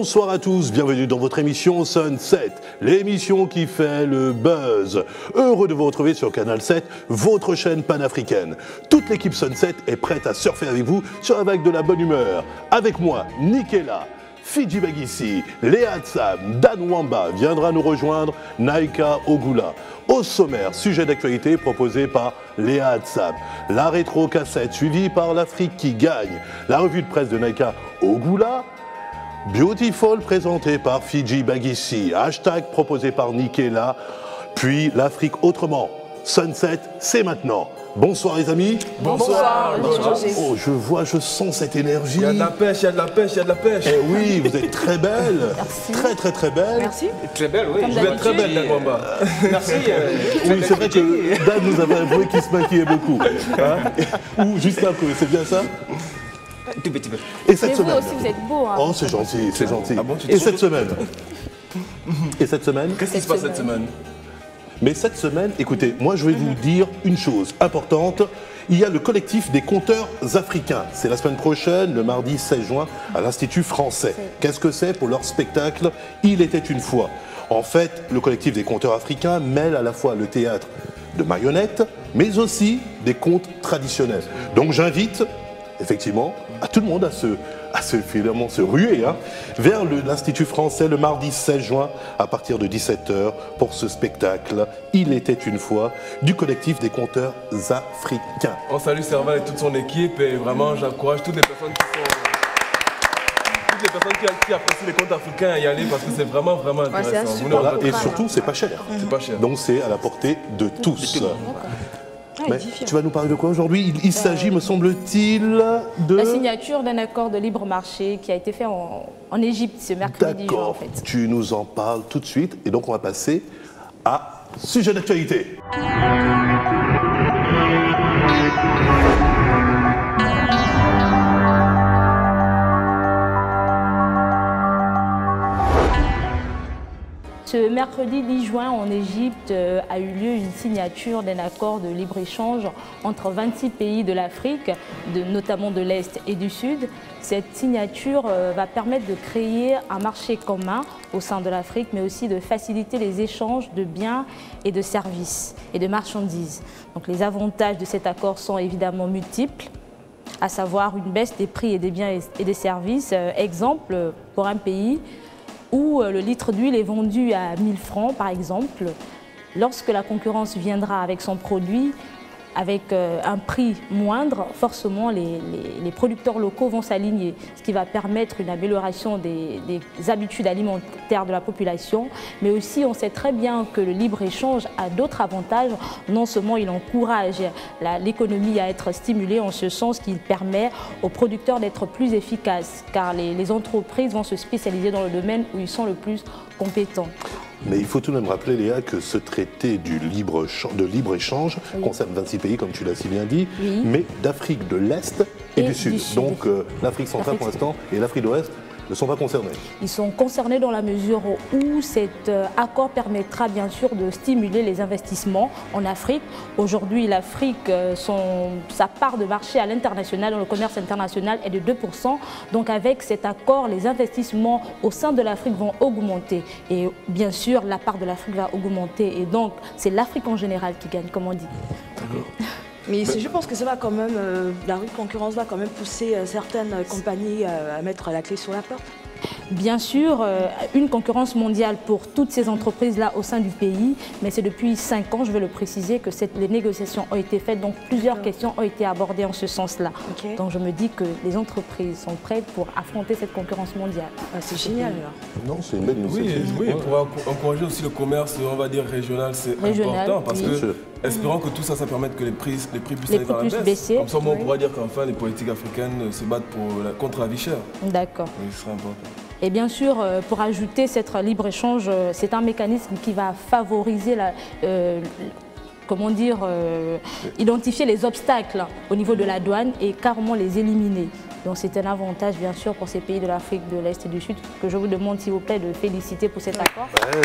Bonsoir à tous, bienvenue dans votre émission Sunset, l'émission qui fait le buzz. Heureux de vous retrouver sur Canal 7, votre chaîne panafricaine. Toute l'équipe Sunset est prête à surfer avec vous sur la vague de la bonne humeur. Avec moi, Nikela, Fidji Bagissi, Léa Tsam, Dan Wamba, viendra nous rejoindre Naika Ogula. Au sommaire, sujet d'actualité proposé par Léa Tsam. La rétro-cassette suivie par l'Afrique qui gagne. La revue de presse de Naika Ogula. Beautiful présenté par Fidji Bagissi. Hashtag proposé par Nikela. Puis l'Afrique autrement. Sunset, c'est maintenant. Bonsoir les amis. Bonsoir. Oh, je sens cette énergie. Il y a de la pêche, il y a de la pêche, il y a de la pêche. Eh oui, vous êtes très belle. Merci. Très belle. Merci. Très belle, oui. Comme Vous êtes très belle, Dan Wamba. Merci. Oui, c'est vrai que Dan nous avait avoué qu'il se maquillait beaucoup. Hein? Ou juste un peu, c'est bien ça? Tout petit peu. Et cette Mais vous semaine. aussi, vous êtes beau. Hein. Oh, c'est gentil, c'est gentil. Ah bon, tu Et trouves? cette semaine? Et cette semaine? Qu'est-ce qui se passe cette semaine? Mais cette semaine, écoutez, moi je vais vous dire une chose importante. Il y a le collectif des conteurs africains. C'est la semaine prochaine, le mardi 16 juin, à l'Institut français. Qu'est-ce que c'est pour leur spectacle Il était une fois. En fait, le collectif des conteurs africains mêle à la fois le théâtre de marionnettes, mais aussi des contes traditionnels. Donc j'invite, effectivement, à tout le monde finalement se ruer vers l'Institut français le mardi 16 juin à partir de 17h pour ce spectacle Il était une fois du collectif des conteurs africains. On salue Serval et toute son équipe et vraiment j'encourage toutes les personnes qui apprécient les contes africains à y aller parce que c'est vraiment intéressant. c'est Voilà, et surtout, c'est pas cher. C'est pas cher. Donc c'est à la portée de tous. Mais édifiant. tu vas nous parler de quoi aujourd'hui? Il s'agit, me semble-t-il, de... La signature d'un accord de libre marché qui a été fait en Égypte ce mercredi 10 juin en D'accord, fait. tu nous en parles tout de suite et donc on va passer à sujet d'actualité. Ce mercredi 10 juin en Égypte a eu lieu une signature d'un accord de libre-échange entre 26 pays de l'Afrique, notamment de l'Est et du Sud. Cette signature va permettre de créer un marché commun au sein de l'Afrique, mais aussi de faciliter les échanges de biens et de services et de marchandises. Donc les avantages de cet accord sont évidemment multiples, à savoir une baisse des prix des biens et des services. Exemple, pour un pays où le litre d'huile est vendu à 1000 francs par exemple, lorsque la concurrence viendra avec son produit, avec un prix moindre, forcément les producteurs locaux vont s'aligner, ce qui va permettre une amélioration des habitudes alimentaires de la population. Mais aussi, on sait très bien que le libre-échange a d'autres avantages. Non seulement il encourage l'économie à être stimulée, en ce sens qu'il permet aux producteurs d'être plus efficaces, car les entreprises vont se spécialiser dans le domaine où ils sont le plus compétents. Mais il faut tout de même rappeler, Léa, que ce traité de libre-échange concerne 26 pays, comme tu l'as si bien dit, mais d'Afrique de l'Est et du Sud. Donc l'Afrique centrale pour l'instant et l'Afrique de l'Ouest ne sont pas concernés. Ils sont concernés dans la mesure où cet accord permettra bien sûr de stimuler les investissements en Afrique. Aujourd'hui, l'Afrique, sa part de marché à l'international, dans le commerce international, est de 2%. Donc avec cet accord, les investissements au sein de l'Afrique vont augmenter. Et bien sûr, la part de l'Afrique va augmenter. Et donc, c'est l'Afrique en général qui gagne, comme on dit. Mais je pense que ça va quand même, la rude concurrence va quand même pousser certaines compagnies à mettre la clé sur la porte. Bien sûr, une concurrence mondiale pour toutes ces entreprises-là au sein du pays, mais c'est depuis 5 ans, je veux le préciser, que les négociations ont été faites, donc plusieurs questions ont été abordées en ce sens-là. Okay. Donc je me dis que les entreprises sont prêtes pour affronter cette concurrence mondiale. C'est génial alors. Non, c'est une belle initiative. Oui, pour encourager aussi le commerce, on va dire régional, c'est important parce que espérons que tout ça, ça permette que les prix puissent aller dans la baisse. Comme ça, on pourra dire qu'enfin les politiques africaines se battent contre la vie chère. D'accord. Ce serait important. Et bien sûr, pour ajouter cette libre-échange, c'est un mécanisme qui va favoriser identifier les obstacles au niveau de la douane et carrément les éliminer. Donc c'est un avantage bien sûr pour ces pays de l'Afrique de l'Est et du Sud que je vous demande s'il vous plaît de féliciter pour cet accord. Oui.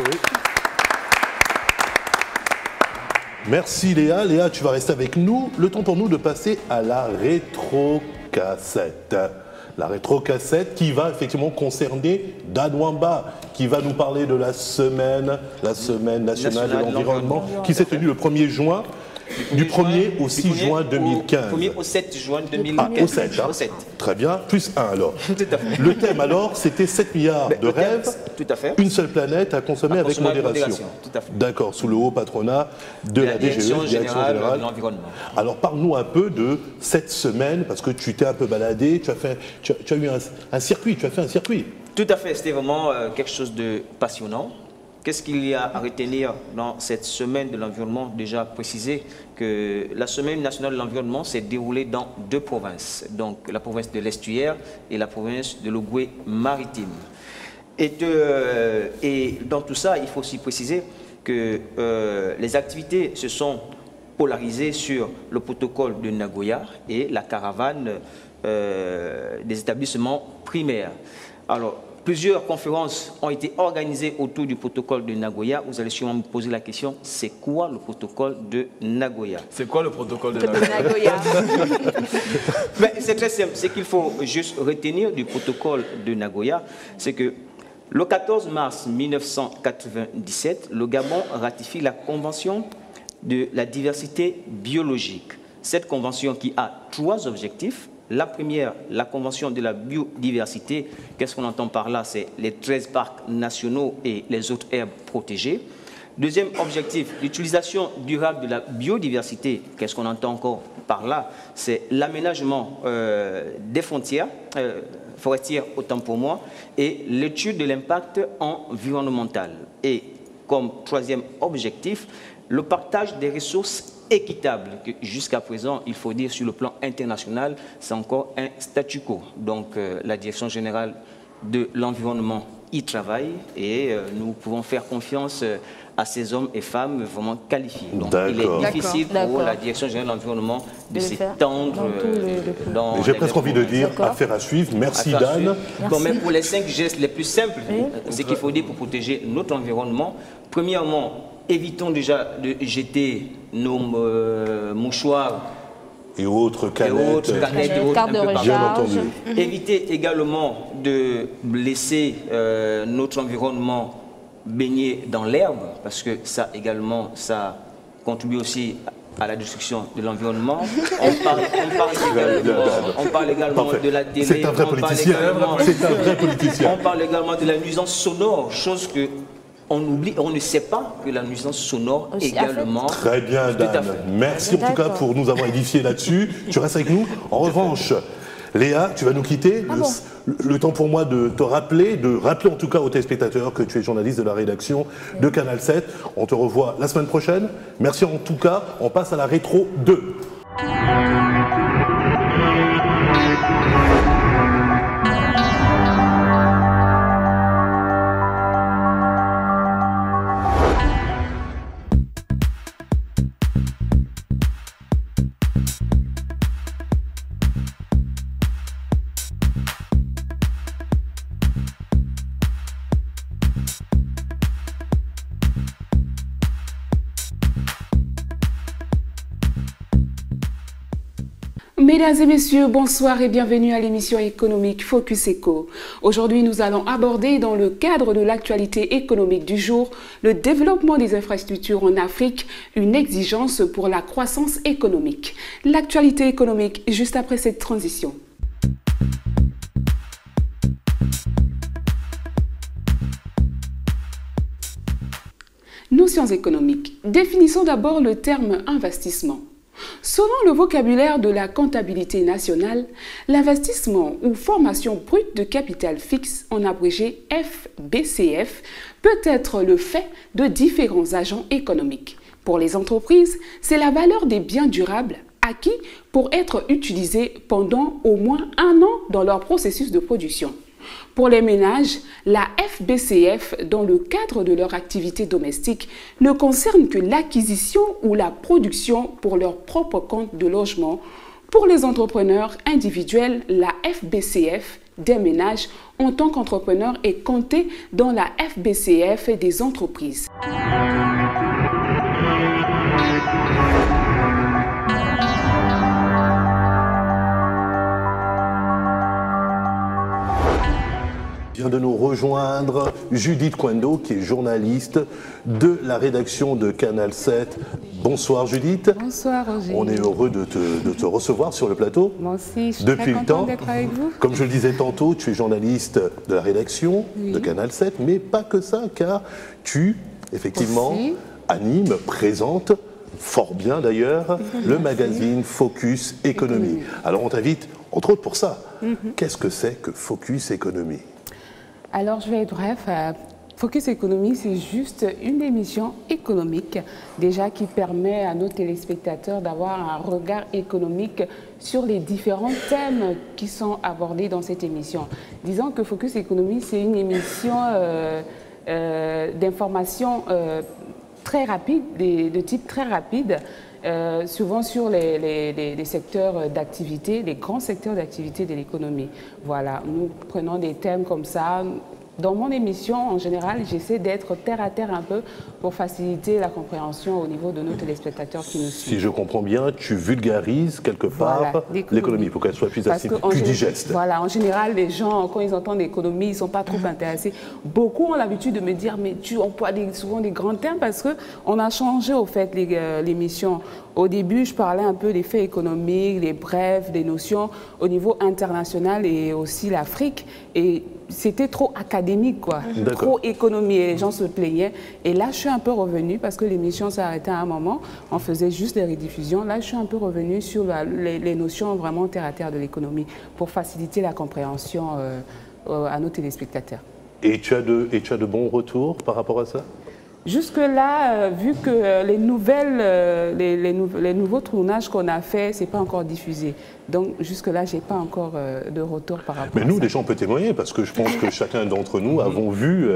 Merci Léa. Léa, tu vas rester avec nous. Le temps pour nous de passer à la rétro-cassette. la rétro-cassette qui va effectivement concerner Dan Wamba, qui va nous parler de la semaine nationale de l'environnement, qui s'est tenue le 1er juin. Du 1er au 6 juin 2015. Du 1er au 7 juin 2015. Ah, au 7, hein. Au 7. Très bien, plus 1 alors. Tout à fait. Le thème alors, c'était 7 milliards de rêves, tout à fait. Une seule planète à consommer avec modération. Tout à fait. D'accord, sous le haut patronat de la Direction générale de l'environnement. Alors parle-nous un peu de cette semaine, parce que tu t'es un peu baladé, tu as eu un circuit, tu as fait un circuit. Tout à fait, c'était vraiment quelque chose de passionnant. Qu'est-ce qu'il y a à retenir dans cette semaine de l'environnement? Déjà préciser que la semaine nationale de l'environnement s'est déroulée dans 2 provinces, donc la province de l'Estuaire et la province de l'Ogooué maritime. Et dans tout ça, il faut aussi préciser que les activités se sont polarisées sur le protocole de Nagoya et la caravane des établissements primaires. Alors, plusieurs conférences ont été organisées autour du protocole de Nagoya. Vous allez sûrement me poser la question, c'est quoi le protocole de Nagoya? C'est quoi le protocole de Nagoya? C'est très simple. Ce qu'il faut juste retenir du protocole de Nagoya, c'est que le 14 mars 1997, le Gabon ratifie la Convention de la diversité biologique. Cette convention qui a 3 objectifs. La première, la Convention de la biodiversité. Qu'est-ce qu'on entend par là? C'est les 13 parcs nationaux et les autres aires protégées. Deuxième objectif, l'utilisation durable de la biodiversité. Qu'est-ce qu'on entend encore par là? C'est l'aménagement des frontières forestières, autant pour moi, et l'étude de l'impact environnemental. Et comme 3e objectif, le partage des ressources équitable, que jusqu'à présent, il faut dire, sur le plan international, c'est encore un statu quo. Donc, la Direction générale de l'environnement y travaille et nous pouvons faire confiance à ces hommes et femmes vraiment qualifiés. Donc, il est difficile pour la Direction générale de l'environnement de s'étendre dans j'ai presque envie de dire affaire à suivre. Merci Dan. Bon, mais pour les 5 gestes les plus simples, ce qu'il faut dire pour protéger notre environnement, premièrement, évitons déjà de jeter nos mouchoirs et autres canettes, bien entendu. Éviter également de laisser notre environnement baigner dans l'herbe, parce que ça également, ça contribue aussi à la destruction de l'environnement. On parle également de la télé. C'est un vrai politicien. C'est un vrai politicien. On parle également de la nuisance sonore, chose que on oublie, on ne sait pas que la nuisance sonore aussi également... Très bien, Dan. Merci en tout cas pour nous avoir édifié là-dessus. Tu restes avec nous. En revanche, Léa, tu vas nous quitter. Le temps pour moi de te rappeler, en tout cas aux téléspectateurs que tu es journaliste de la rédaction de Canal 7. On te revoit la semaine prochaine. Merci en tout cas. On passe à la rétro 2. Mesdames et messieurs, bonsoir et bienvenue à l'émission économique Focus Eco. Aujourd'hui, nous allons aborder dans le cadre de l'actualité économique du jour le développement des infrastructures en Afrique, une exigence pour la croissance économique. L'actualité économique juste après cette transition. Notions économiques. Définissons d'abord le terme investissement. Selon le vocabulaire de la comptabilité nationale, l'investissement ou formation brute de capital fixe, en abrégé FBCF, peut être le fait de différents agents économiques. Pour les entreprises, c'est la valeur des biens durables acquis pour être utilisés pendant au moins 1 an dans leur processus de production. Pour les ménages, la FBCF, dans le cadre de leur activité domestique, ne concerne que l'acquisition ou la production pour leur propre compte de logement. Pour les entrepreneurs individuels, la FBCF des ménages en tant qu'entrepreneurs est comptée dans la FBCF des entreprises. Vient de nous rejoindre Judith Kwendo, qui est journaliste de la rédaction de Canal 7. Bonsoir Judith. Bonsoir Roger. On est heureux de te recevoir sur le plateau. Moi aussi, je suis depuis très contente d'être avec vous. Comme je le disais tantôt, tu es journaliste de la rédaction de Canal 7, mais pas que ça, car tu, effectivement, animes, présentes, fort bien d'ailleurs, le magazine Focus Économie. Alors on t'invite, entre autres pour ça. Qu'est-ce que c'est que Focus Économie? Alors je vais être bref. Focus Économie, c'est juste une émission économique, déjà qui permet à nos téléspectateurs d'avoir un regard économique sur les différents thèmes qui sont abordés dans cette émission. Disons que Focus Économie, c'est une émission d'information très rapide, de type très rapide, souvent sur les secteurs d'activité, les grands secteurs d'activité de l'économie. Voilà, nous prenons des thèmes comme ça. Dans mon émission, en général, j'essaie d'être terre à terre un peu pour faciliter la compréhension au niveau de nos téléspectateurs qui nous suivent. Si je comprends bien, tu vulgarises quelque part l'économie pour qu'elle soit plus digeste. Voilà, en général, les gens, quand ils entendent l'économie, ils ne sont pas trop intéressés. Beaucoup ont l'habitude de me dire, mais tu emploies souvent des grands termes parce qu'on a changé au fait l'émission. Au début, je parlais un peu des faits économiques, des brefs, des notions au niveau international et aussi l'Afrique. Et c'était trop académique, quoi, trop économie, et les gens se plaignaient. Et là, je suis un peu revenue, parce que l'émission s'est arrêtée à un moment, on faisait juste des rediffusions. Là, je suis un peu revenue sur les notions vraiment terre à terre de l'économie, pour faciliter la compréhension à nos téléspectateurs. Et tu as de bons retours par rapport à ça? Jusque-là, vu que les nouveaux tournages qu'on a faits, ce n'est pas encore diffusé. Donc, jusque-là, je n'ai pas encore de retour par rapport à ça. Mais nous, déjà, on peut témoigner, parce que je pense que chacun d'entre nous avons vu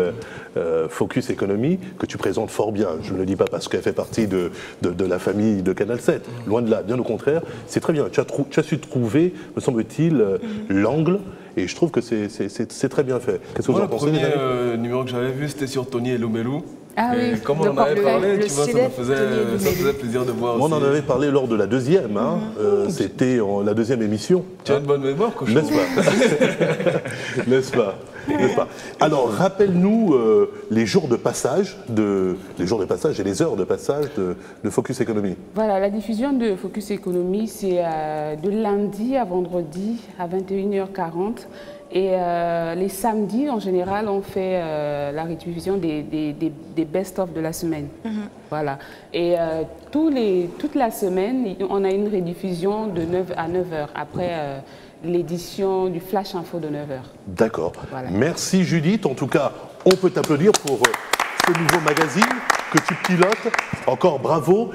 Focus Économie, que tu présentes fort bien. Je ne le dis pas parce qu'elle fait partie de la famille de Canal 7. Loin de là, bien au contraire. C'est très bien. Tu as su trouver, me semble-t-il, l'angle. Et je trouve que c'est très bien fait. Qu'est-ce que vous en pensez? Le premier numéro que j'avais vu, c'était sur Tony et Lomelo. Ah oui, comme on en avait parlé, tu vois, ça me faisait plaisir de voir. On en avait parlé lors de la deuxième, hein. C'était la deuxième émission. Tu as une bonne mémoire, cochon. N'est-ce pas? N'est-ce pas? Alors, rappelle-nous les jours de passage et les heures de passage de Focus Économie. Voilà, la diffusion de Focus Économie, c'est de lundi à vendredi à 21h40. Et les samedis, en général, on fait la rediffusion des best-of de la semaine. Voilà. Et toute la semaine, on a une rediffusion de 9 à 9h après l'édition du Flash Info de 9h. D'accord. Voilà. Merci Judith. En tout cas, on peut t'applaudir pour ce nouveau magazine que tu pilotes. Encore bravo.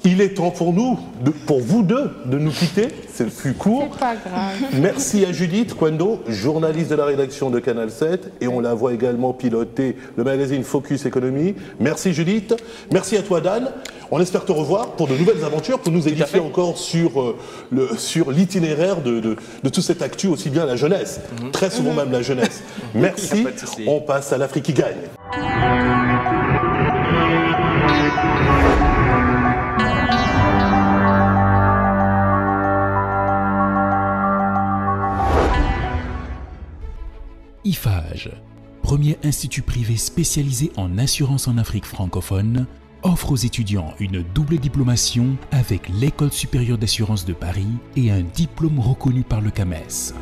Il est temps pour nous, pour vous deux, de nous quitter. Ce fut court. C'est pas grave. Merci à Judith Kwendo, journaliste de la rédaction de Canal 7. Et on la voit également piloter le magazine Focus Économie. Merci Judith. Merci à toi Dan. On espère te revoir pour de nouvelles aventures, pour nous édifier encore sur l'itinéraire de toute cette actu, aussi bien la jeunesse. Très souvent même la jeunesse. Merci. On passe à l'Afrique qui gagne. IFAGE, premier institut privé spécialisé en assurance en Afrique francophone, offre aux étudiants une double diplomation avec l'École supérieure d'assurance de Paris et un diplôme reconnu par le CAMES.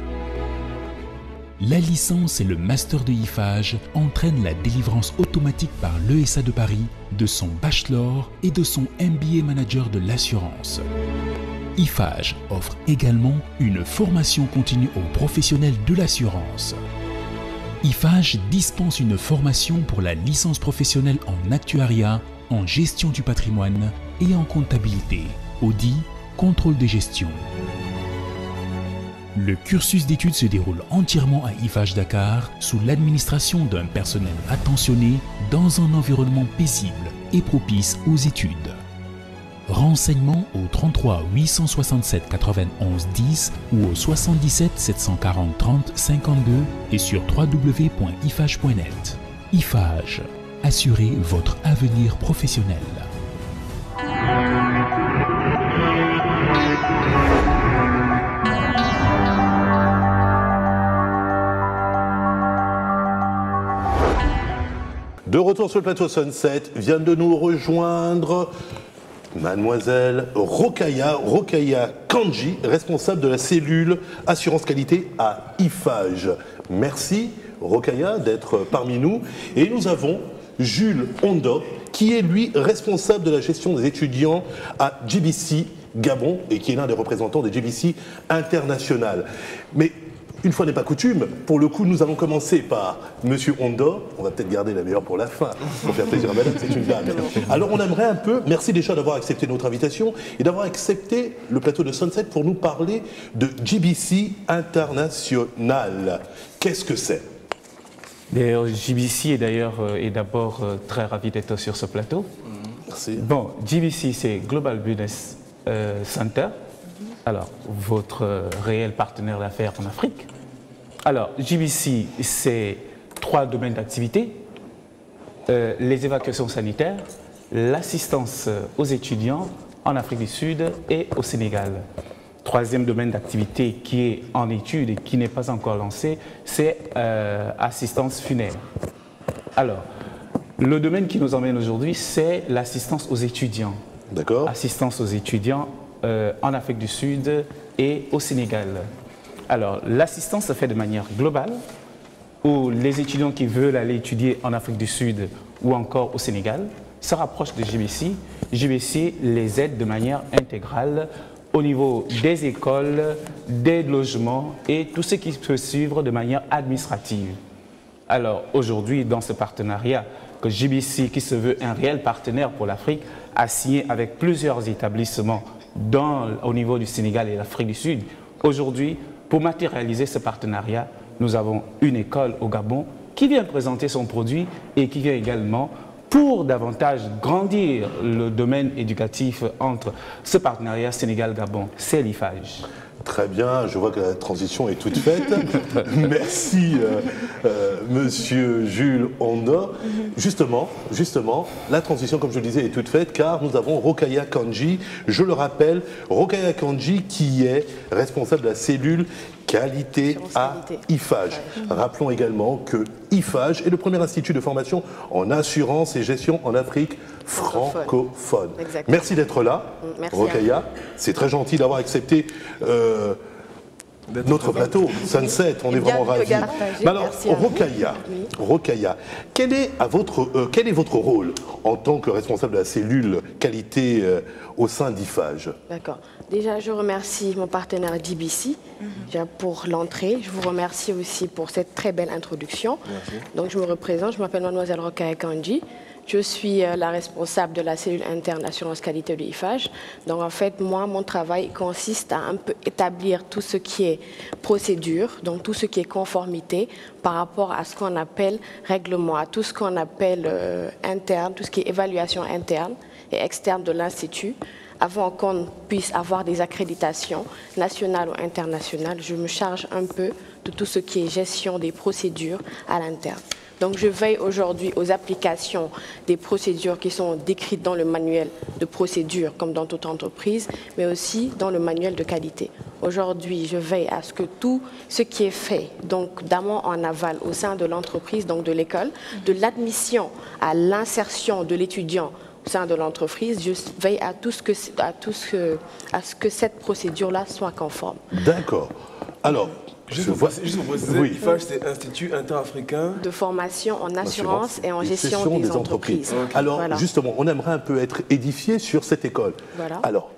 La licence et le master de IFAGE entraînent la délivrance automatique par l'ESA de Paris de son bachelor et de son MBA manager de l'assurance. IFAGE offre également une formation continue aux professionnels de l'assurance. IFAGE dispense une formation pour la licence professionnelle en actuariat, en gestion du patrimoine et en comptabilité, audit, contrôle de gestion. Le cursus d'études se déroule entièrement à IFAGE Dakar sous l'administration d'un personnel attentionné dans un environnement paisible et propice aux études. Renseignements au 33 867 91 10 ou au 77 740 30 52 et sur www.ifage.net. IFAGE, assurez votre avenir professionnel. De retour sur le plateau Sunset, vient de nous rejoindre Mademoiselle Rokhaya Kandji, responsable de la cellule assurance qualité à IFAGE. Merci Rokhaya d'être parmi nous. Et nous avons Jules Ondo, qui est lui responsable de la gestion des étudiants à GBC Gabon et qui est l'un des représentants de GBC International. Mais une fois n'est pas coutume, pour le coup, nous allons commencer par Monsieur Ondo. On va peut-être garder la meilleure pour la fin, pour faire plaisir à madame, c'est une dame. Alors on aimerait un peu, merci déjà d'avoir accepté notre invitation et d'avoir accepté le plateau de Sunset pour nous parler de GBC International. Qu'est-ce que c'est? GBC est d'abord très ravi d'être sur ce plateau. Merci. Bon, GBC c'est Global Business Center. Alors, votre réel partenaire d'affaires en Afrique. Alors, GBC, c'est 3 domaines d'activité. Les évacuations sanitaires, l'assistance aux étudiants en Afrique du Sud et au Sénégal. 3e domaine d'activité qui est en étude et qui n'est pas encore lancé, c'est assistance funèbre. Alors, le domaine qui nous emmène aujourd'hui, c'est l'assistance aux étudiants. D'accord. Assistance aux étudiants en Afrique du Sud et au Sénégal. Alors, l'assistance se fait de manière globale, où les étudiants qui veulent aller étudier en Afrique du Sud ou encore au Sénégal se rapprochent de GBC. GBC les aide de manière intégrale au niveau des écoles, des logements et tout ce qui peut suivre de manière administrative. Alors, aujourd'hui, dans ce partenariat, que GBC, qui se veut un réel partenaire pour l'Afrique, a signé avec plusieurs établissements au niveau du Sénégal et l'Afrique du Sud. Aujourd'hui, pour matérialiser ce partenariat, nous avons une école au Gabon qui vient présenter son produit et qui vient également, pour davantage grandir le domaine éducatif entre ce partenariat Sénégal-Gabon, c'est l'IFAGE. Très bien, je vois que la transition est toute faite. Merci, Monsieur Jules Ondo. Justement, la transition, comme je le disais, est toute faite car nous avons Rokhaya Kandji. Je le rappelle, Rokhaya Kandji qui est responsable de la cellule qualité à IFAGE. Rappelons également que IFAGE est le premier institut de formation en assurance et gestion en Afrique francophone. Merci d'être là, Rokhaya. C'est très gentil d'avoir accepté notre plateau, Sunset, on est vraiment ravis. Alors, Rokhaya, quel est votre rôle en tant que responsable de la cellule qualité au sein d'IFAGE? D'accord. Déjà, je remercie mon partenaire GBC pour l'entrée. Je vous remercie aussi pour cette très belle introduction. Merci. Donc, je me représente, je m'appelle Mademoiselle Rokhaya Kandji. Je suis la responsable de la cellule interne assurance qualité de IFAGE. Donc en fait, moi, mon travail consiste à un peu établir tout ce qui est procédure, donc tout ce qui est conformité par rapport à ce qu'on appelle règlement, à tout ce qu'on appelle interne, tout ce qui est évaluation interne et externe de l'Institut. Avant qu'on puisse avoir des accréditations nationales ou internationales, je me charge un peu de tout ce qui est gestion des procédures à l'interne. Donc je veille aujourd'hui aux applications des procédures qui sont décrites dans le manuel de procédure, comme dans toute entreprise, mais aussi dans le manuel de qualité. Aujourd'hui, je veille à ce que tout ce qui est fait, donc d'amont en aval au sein de l'entreprise, donc de l'école, de l'admission à l'insertion de l'étudiant au sein de l'entreprise, je veille à ce que cette procédure-là soit conforme. D'accord. Alors, juste pour préciser, oui. IFAGE, c'est Institut interafricain de formation en assurance et en gestion des entreprises. Okay. Alors, justement, on aimerait un peu être édifié sur cette école. Voilà. Alors,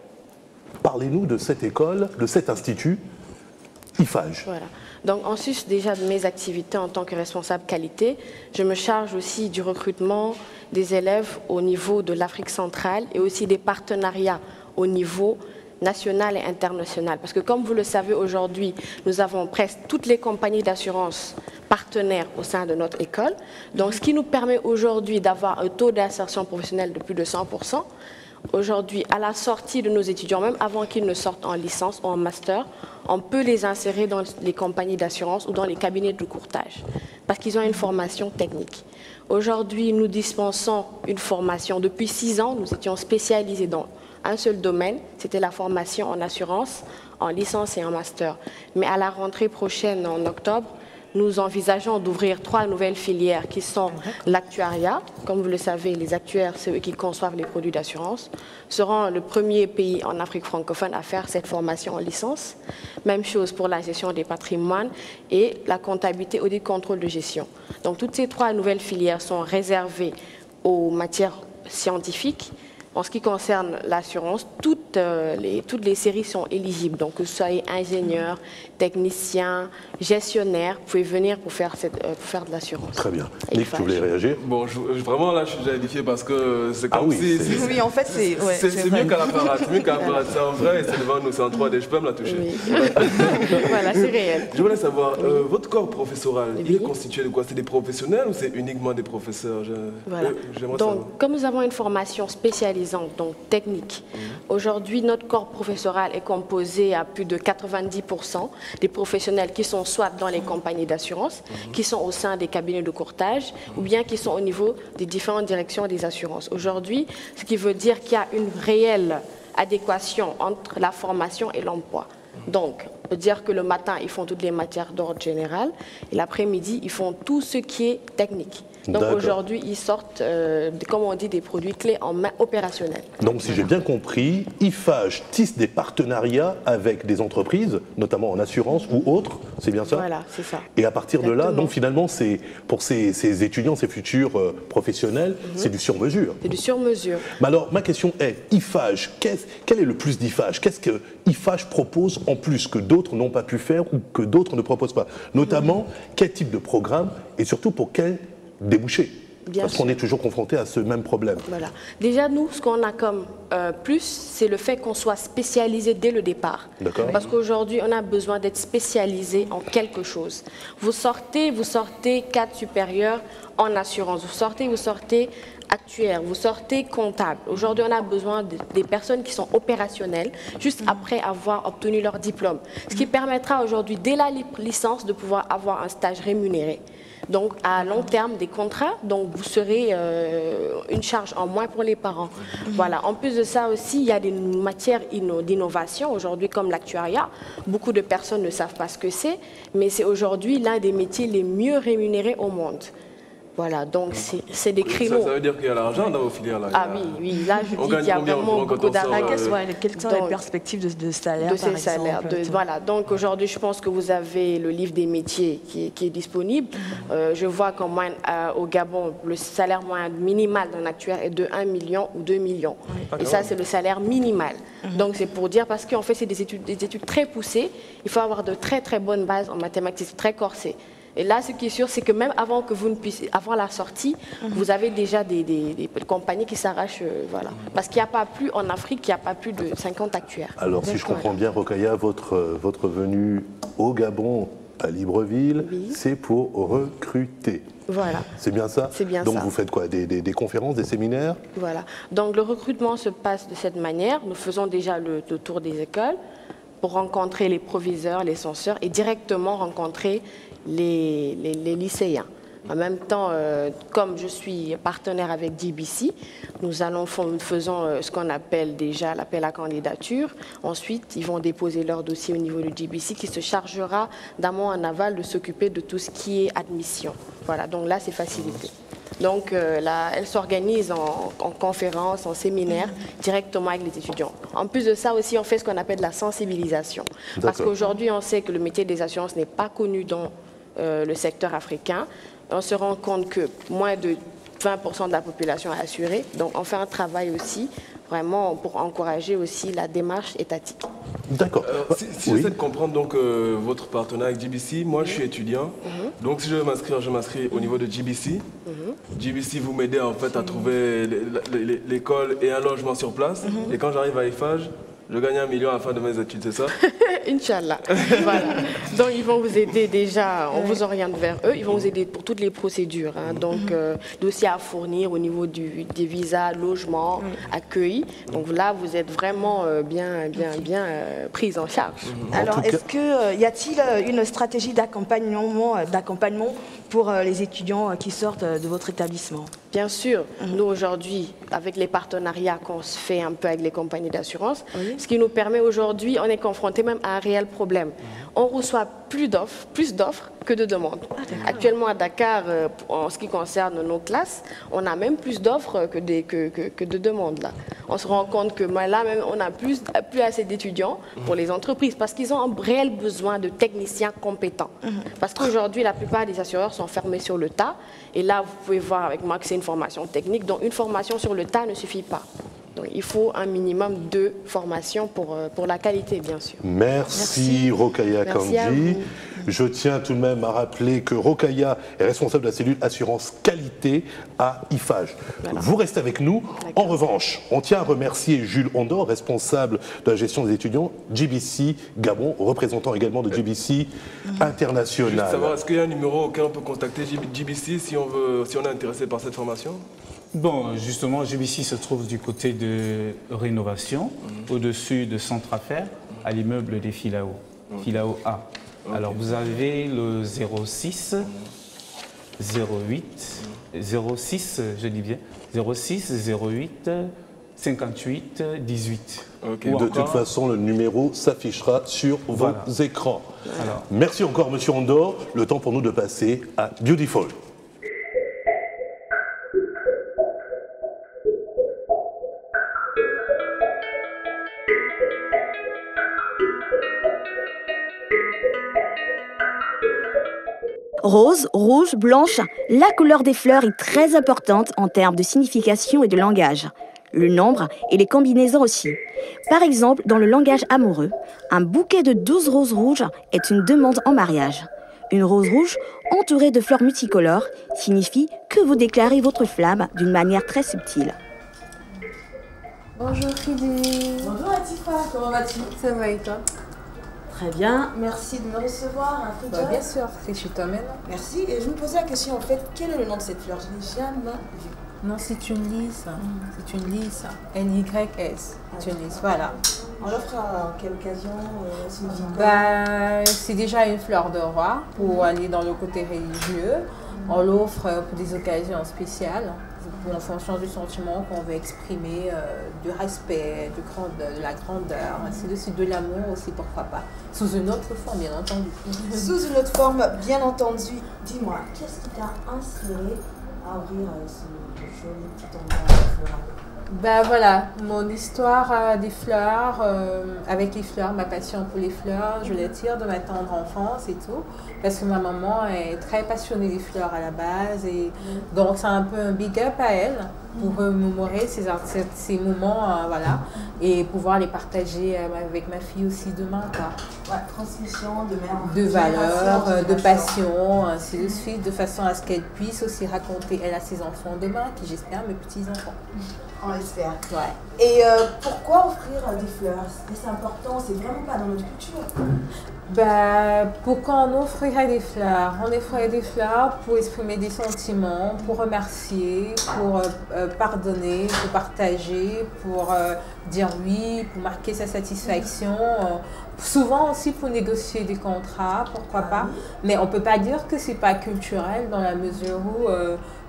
parlez-nous de cette école, de cet institut IFAGE. Voilà. Donc, en sus déjà de mes activités en tant que responsable qualité, je me charge aussi du recrutement des élèves au niveau de l'Afrique centrale et aussi des partenariats au niveau national et international. Parce que comme vous le savez aujourd'hui, nous avons presque toutes les compagnies d'assurance partenaires au sein de notre école. Donc, ce qui nous permet aujourd'hui d'avoir un taux d'insertion professionnelle de plus de 100%. Aujourd'hui, à la sortie de nos étudiants, même avant qu'ils ne sortent en licence ou en master, on peut les insérer dans les compagnies d'assurance ou dans les cabinets de courtage parce qu'ils ont une formation technique. Aujourd'hui, nous dispensons une formation. Depuis 6 ans, nous étions spécialisés dans un seul domaine, c'était la formation en assurance, en licence et en master. Mais à la rentrée prochaine, en octobre, nous envisageons d'ouvrir 3 nouvelles filières qui sont l'actuariat. Comme vous le savez, les actuaires, c'est eux qui conçoivent les produits d'assurance, seront le premier pays en Afrique francophone à faire cette formation en licence. Même chose pour la gestion des patrimoines et la comptabilité ou des contrôles de gestion. Donc toutes ces 3 nouvelles filières sont réservées aux matières scientifiques. En ce qui concerne l'assurance, toutes les séries sont éligibles. Donc, que ce soit ingénieur, technicien, gestionnaire, vous pouvez venir pour faire de l'assurance. Très bien. Nick, tu voulais réagir? Bon, vraiment, là, je suis déjà édifié parce que c'est comme si... Oui, en fait, c'est mieux qu'à l'apparat. C'est mieux qu'à l'apparat. C'est en vrai et c'est devant nous, c'est en 3D. Je peux me la toucher. Oui. Voilà, c'est réel. Je voulais savoir, votre corps professoral, il est constitué de quoi? C'est des professionnels ou c'est uniquement des professeurs? Voilà. Donc, comme nous avons une formation spécialisée, donc technique. Aujourd'hui, notre corps professoral est composé à plus de 90% des professionnels qui sont soit dans les compagnies d'assurance, qui sont au sein des cabinets de courtage, ou bien qui sont au niveau des différentes directions des assurances. Aujourd'hui, ce qui veut dire qu'il y a une réelle adéquation entre la formation et l'emploi. Donc, on peut dire que le matin, ils font toutes les matières d'ordre général, et l'après-midi, ils font tout ce qui est technique. Donc aujourd'hui, ils sortent, comme on dit, des produits clés en main opérationnels. Donc si j'ai bien compris, IFAGE tisse des partenariats avec des entreprises, notamment en assurance ou autres, c'est bien ça? Voilà, c'est ça. Et à partir de là, donc finalement, c'est pour ces étudiants, ces futurs professionnels, c'est du sur-mesure. C'est du sur-mesure. Mais alors, ma question est, IFAGE, quel est le plus d'IFAGE? Qu'est-ce que IFAGE propose en plus que d'autres n'ont pas pu faire ou que d'autres ne proposent pas? Notamment, quel type de programme et surtout pour quel déboucher? Parce qu'on est toujours confronté à ce même problème. Voilà. Déjà, nous, ce qu'on a comme plus, c'est le fait qu'on soit spécialisé dès le départ. Parce qu'aujourd'hui, on a besoin d'être spécialisé en quelque chose. Vous sortez cadre supérieur en assurance, vous sortez actuaire, vous sortez comptable. Aujourd'hui, on a besoin des personnes qui sont opérationnelles juste après avoir obtenu leur diplôme. Ce qui permettra aujourd'hui, dès la licence, de pouvoir avoir un stage rémunéré. Donc, à long terme, des contrats, donc vous serez une charge en moins pour les parents. Voilà. En plus de ça aussi, il y a des matières d'innovation aujourd'hui, comme l'actuariat. Beaucoup de personnes ne savent pas ce que c'est, mais c'est aujourd'hui l'un des métiers les mieux rémunérés au monde. Voilà, donc c'est des créneaux. Ça veut dire qu'il y a l'argent dans vos filières là. Ah oui, là je dis qu'il y a vraiment beaucoup d'argent. Quelles sont les perspectives de salaire, de ces salaires. Voilà, donc aujourd'hui je pense que vous avez le livre des métiers qui est disponible. Je vois qu'au Gabon, le salaire moyen minimal d'un actuaire est de 1 million ou 2 millions. Et ça c'est le salaire minimal. Donc c'est pour dire, parce qu'en fait c'est des études très poussées, il faut avoir de très très bonnes bases en mathématiques, c'est très corsé. Et là, ce qui est sûr, c'est que même avant que vous ne puissiez avoir la sortie, vous avez déjà des compagnies qui s'arrachent, voilà. Parce qu'il n'y a pas plus, en Afrique, il n'y a pas plus de 50 actuaires. Alors, si je comprends bien, Rokhaya, votre venue au Gabon, à Libreville, c'est pour recruter. Voilà. C'est bien ça? C'est bien ça. Donc, vous faites quoi? Des conférences, des séminaires? Voilà. Donc, le recrutement se passe de cette manière. Nous faisons déjà le tour des écoles pour rencontrer les proviseurs, les censeurs et directement rencontrer les lycéens. En même temps, comme je suis partenaire avec DBC, nous faisons ce qu'on appelle déjà l'appel à candidature. Ensuite, ils vont déposer leur dossier au niveau du DBC qui se chargera d'amont en aval de s'occuper de tout ce qui est admission. Voilà, donc là, c'est facilité. Donc là, elle s'organise en conférences, en séminaires, directement avec les étudiants. En plus de ça aussi, on fait ce qu'on appelle la sensibilisation. Parce qu'aujourd'hui, on sait que le métier des assurances n'est pas connu dans le secteur africain. On se rend compte que moins de 20% de la population est assurée. Donc on fait un travail aussi, vraiment, pour encourager aussi la démarche étatique. D'accord. Si j'essaie de comprendre donc, votre partenariat avec GBC, moi je suis étudiant. Donc si je veux m'inscrire, je m'inscris au niveau de GBC. GBC, vous m'aidez en fait à trouver l'école et un logement sur place. Et quand j'arrive à IFAGE, je gagne 1 million à la fin de mes études, c'est ça? Inch'Allah. Voilà. Donc ils vont vous aider déjà, on vous oriente vers eux, ils vont vous aider pour toutes les procédures. Donc dossiers à fournir au niveau des visas, logement, accueil. Donc là, vous êtes vraiment bien prise en charge. Alors, y a-t-il une stratégie d'accompagnement pour les étudiants qui sortent de votre établissement? Bien sûr, nous aujourd'hui, avec les partenariats qu'on se fait un peu avec les compagnies d'assurance, ce qui nous permet aujourd'hui, on est confronté même à un réel problème. On reçoit plus d'offres que de demandes. Actuellement à Dakar, en ce qui concerne nos classes, on a même plus d'offres que de demandes. Là. On se rend compte que là même, on n'a plus assez d'étudiants pour les entreprises parce qu'ils ont un réel besoin de techniciens compétents. Parce qu'aujourd'hui, la plupart des assureurs sont fermés sur le tas. Et là, vous pouvez voir avec moi que c'est une formation technique. Donc, une formation sur le tas ne suffit pas. Donc, il faut un minimum de formation pour la qualité, bien sûr. Merci. Rokhaya Kandji. Je tiens tout de même à rappeler que Rokhaya est responsable de la cellule assurance qualité à IFAGE. Voilà. Vous restez avec nous. En revanche, on tient à remercier Jules Ondor, responsable de la gestion des étudiants, JBC Gabon, représentant également de JBC International. Juste savoir, est-ce qu'il y a un numéro auquel on peut contacter JBC si on est intéressé par cette formation? Bon, justement, JBC se trouve du côté de Rénovation, au-dessus de Centre Affaires, à l'immeuble des Filao, Filao A. Alors, vous avez le 06 08 06, je dis bien, 06 08 58 18. De toute façon, le numéro s'affichera sur vos écrans. Alors. Merci encore, Monsieur Ondor. Le temps pour nous de passer à Beautiful. Rose, rouge, blanche, la couleur des fleurs est très importante en termes de signification et de langage. Le nombre et les combinaisons aussi. Par exemple, dans le langage amoureux, un bouquet de 12 roses rouges est une demande en mariage. Une rose rouge entourée de fleurs multicolores signifie que vous déclarez votre flamme d'une manière très subtile. Bonjour Fidi. Bonjour Atifa, comment vas-tu? Ça va et toi? Très bien, merci de me recevoir. Bien sûr, c'est chez toi maintenant. Merci, et je me posais la question en fait, quel est le nom de cette fleur? Je n'ai jamais vu. Non, c'est une lys. C'est une lys. L-Y-S. C'est une lys, voilà. On l'offre à quelle occasion? C'est déjà une fleur de roi pour aller dans le côté religieux. On l'offre pour des occasions spéciales, en fonction du sentiment qu'on veut exprimer, du respect, de la grandeur, ainsi de suite, de l'amour aussi, pourquoi pas. Sous une autre forme, bien entendu. Sous une autre forme, bien entendu. Dis-moi, qu'est-ce qui t'a inspiré à ouvrir ce joli petit endroit floral? Voilà, mon histoire des fleurs, avec les fleurs, ma passion pour les fleurs, je les tire de ma tendre enfance et tout, parce que ma maman est très passionnée des fleurs à la base, et donc c'est un peu un big up à elle pour remémorer ces moments, voilà, et pouvoir les partager avec ma fille aussi demain, quoi. Ouais, transmission de valeurs, de passion, ainsi de suite, de façon à ce qu'elle puisse aussi raconter elle à ses enfants demain, qui j'espère mes petits-enfants. On l'espère. Ouais. Et pourquoi offrir des fleurs? C'est important, c'est vraiment pas dans notre culture. Pourquoi on offrirait des fleurs? On offrirait des fleurs pour exprimer des sentiments, pour remercier, pour pardonner, pour partager, pour dire oui, pour marquer sa satisfaction. Souvent aussi pour négocier des contrats, pourquoi pas. Mais on ne peut pas dire que ce n'est pas culturel dans la mesure où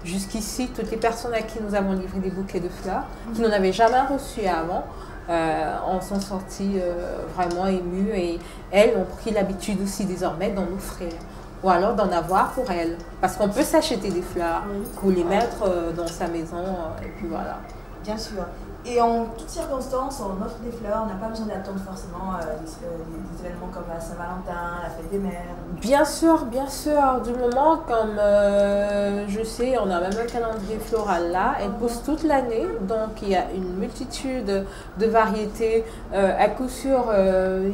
jusqu'ici, toutes les personnes à qui nous avons livré des bouquets de fleurs, qui n'en avaient jamais reçu avant, en sont sorties vraiment émues, et elles ont pris l'habitude aussi désormais d'en offrir. Ou alors d'en avoir pour elles. Parce qu'on peut s'acheter des fleurs pour les mettre dans sa maison, et puis voilà. Bien sûr. Et en toutes circonstances, on offre des fleurs, on n'a pas besoin d'attendre forcément des événements comme la Saint-Valentin, la fête des mères. Bien sûr, du moment comme je sais, on a même un calendrier floral là, elle pousse toute l'année, donc il y a une multitude de variétés. À coup sûr,